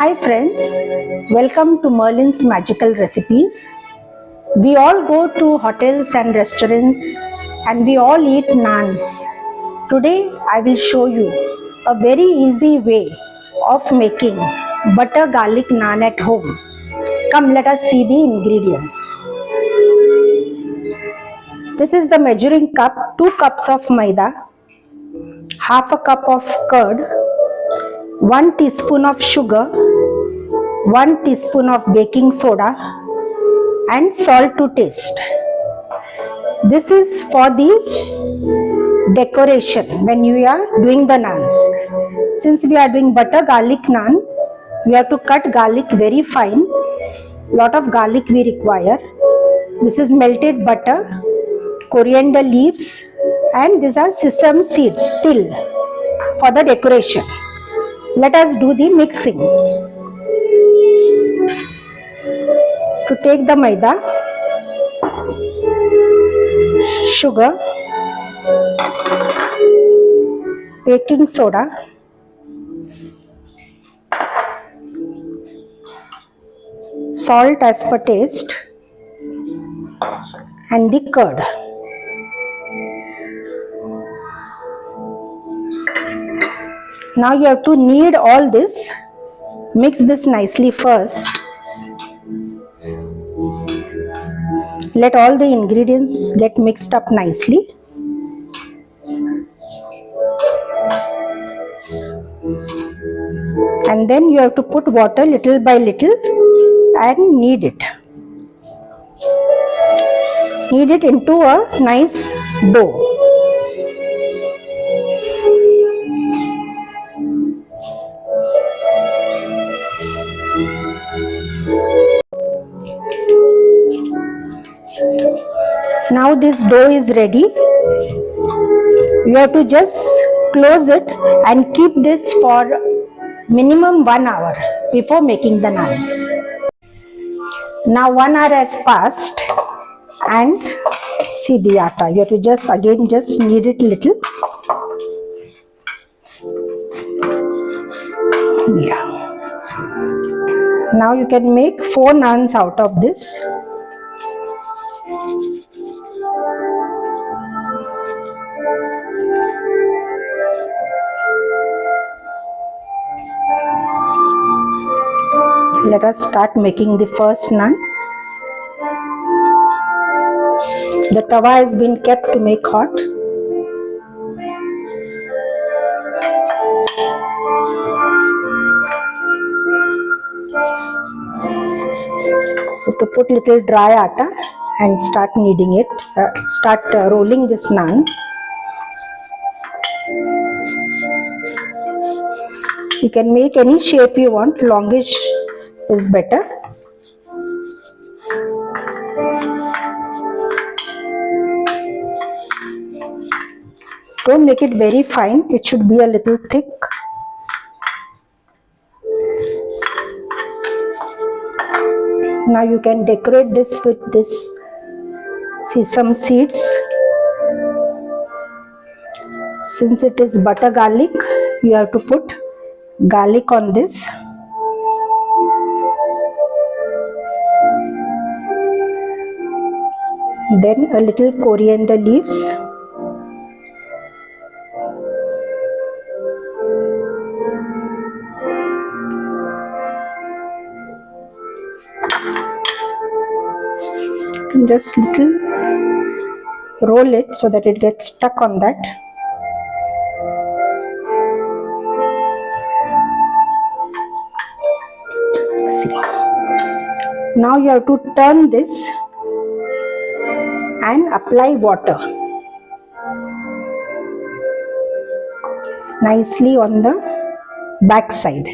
Hi friends, welcome to Merlyn's Magical Recipes. We all go to hotels and restaurants and we all eat naans. Today I will show you a very easy way of making butter garlic naan at home. Come, let us see the ingredients. This is the measuring cup, 2 cups of maida, half a cup of curd, 1 teaspoon of sugar, 1 teaspoon of baking soda and salt to taste. This is for the decoration when you are doing the naans. Since we are doing butter garlic naan, we have to cut garlic very fine. Lot of garlic we require. This is melted butter, coriander leaves and these are sesame seeds, Teel, for the decoration. Let us do the mixing. To take the maida, sugar, baking soda, salt as per taste and the curd. Now you have to knead all this. Mix this nicely first. Let all the ingredients get mixed up nicely. And then you have to put water little by little and knead it. Knead it into a nice dough. Now this dough is ready. You have to just close it and keep this for minimum 1 hour before making the naans. Now 1 hour has passed and see the atta. You have to just knead it little. Yeah. Now you can make 4 naans out of this. Let us start making the first naan. The tawa has been kept to make hot. To put little dry atta and start kneading it, rolling this naan. You can make any shape you want, longish is better. Don't make it very fine, it should be a little thick. Now you can decorate this with this sesame seeds. Since it is butter garlic, you have to put garlic on this. Then a little coriander leaves. Just little roll it so that it gets stuck on that. See. Now you have to turn this and apply water nicely on the back side.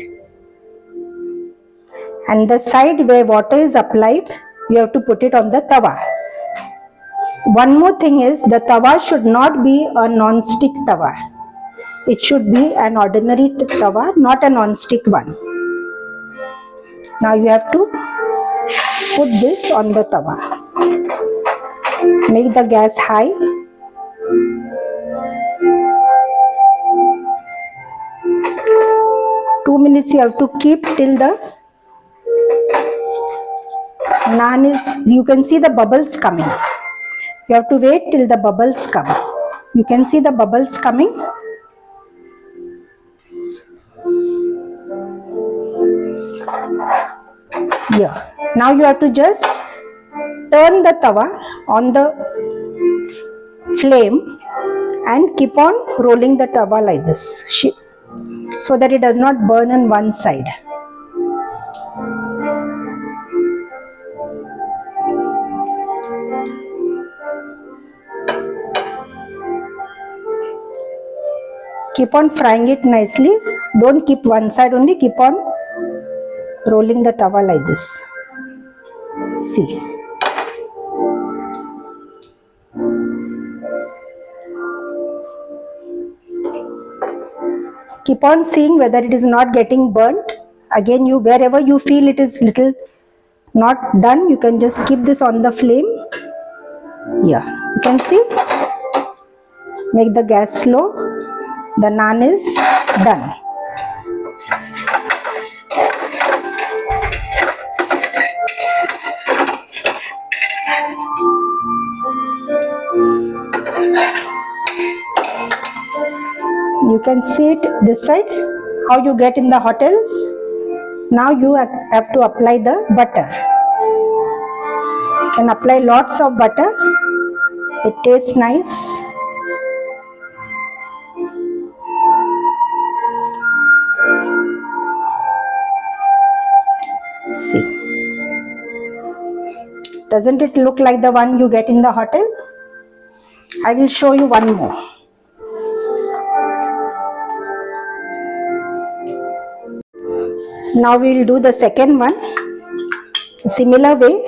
And the side where water is applied, you have to put it on the tawa. One more thing is, the tawa should not be a non-stick tawa. It should be an ordinary tawa, not a non-stick one. Now you have to put this on the tawa. Make the gas high. 2 minutes you have to keep till the naan is, you can see the bubbles coming. You have to wait till the bubbles come. You can see the bubbles coming. Yeah. Now you have to just turn the tawa on the flame and keep on rolling the tawa like this, so that it does not burn on one side. Keep on frying it nicely. Don't keep one side only, keep on rolling the tawa like this. See. Keep on seeing whether it is not getting burnt. Again, you, wherever you feel it is little not done, you can just keep this on the flame. Yeah, you can see. Make the gas slow. The naan is done. You can see it this side, how you get in the hotels. Now you have to apply the butter. You can apply lots of butter. It tastes nice. See. Doesn't it look like the one you get in the hotel? I will show you one more. Now we will do the second one. Similar way.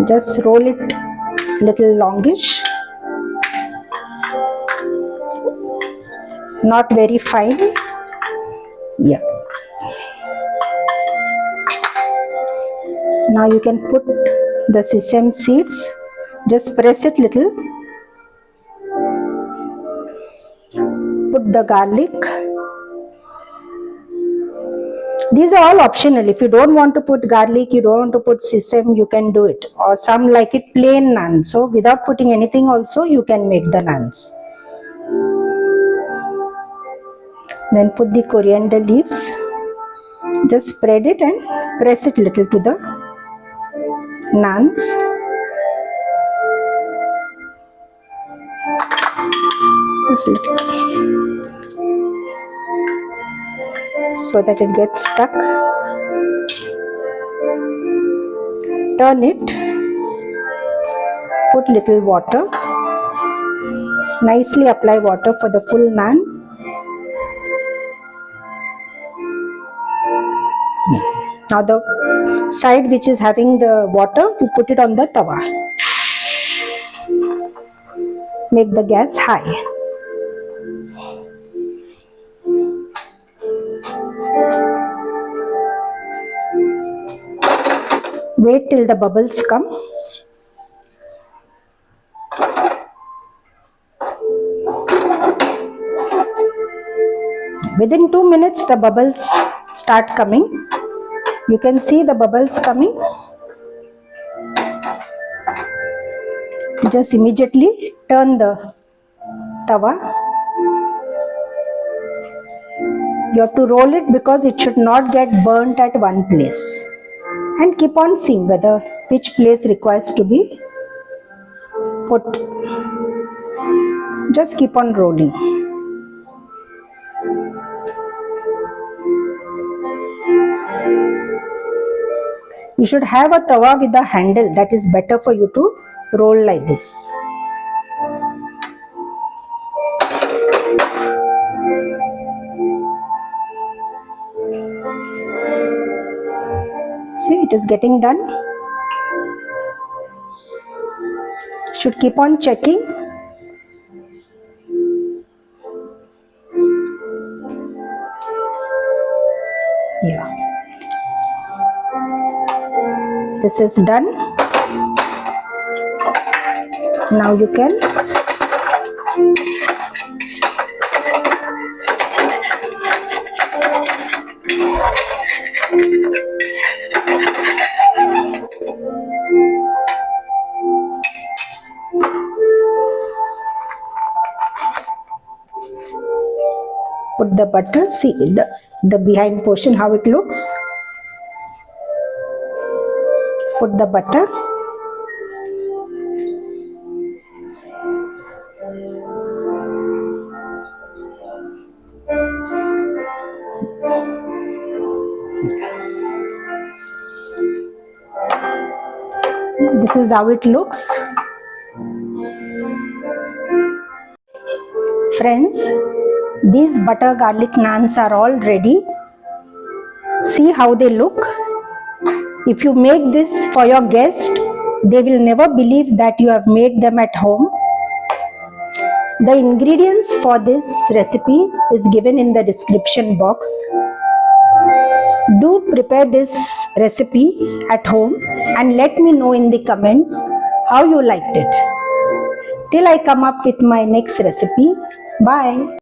Just roll it little longish. Not very fine. Yeah. Now you can put the sesame seeds. Just press it little. Put the garlic. These are all optional. If you don't want to put garlic, you don't want to put sesame, you can do it. Or some like it plain naan. So without putting anything also, you can make the naans. Then put the coriander leaves. Just spread it and press it little to the naans. Just little. So that it gets stuck. Turn it. Put little water. Nicely apply water for the full naan. Now the side which is having the water, you put it on the tawa. Make the gas high. Wait till the bubbles come. Within 2 minutes the bubbles start coming. You can see the bubbles coming. Just immediately turn the tawa. You have to roll it because it should not get burnt at one place. And keep on seeing whether which place requires to be put. Just keep on rolling. You should have a tawa with a handle. That is better for you to roll like this. See, it is getting done. Should keep on checking. Yeah. This is done. Now you can Put the butter, see the behind portion how it looks. Put the butter. This is how it looks. Friends, these butter garlic naans are all ready. See how they look. If you make this for your guest, they will never believe that you have made them at home. The ingredients for this recipe is given in the description box. Do prepare this recipe at home and let me know in the comments how you liked it. Till I come up with my next recipe. Bye.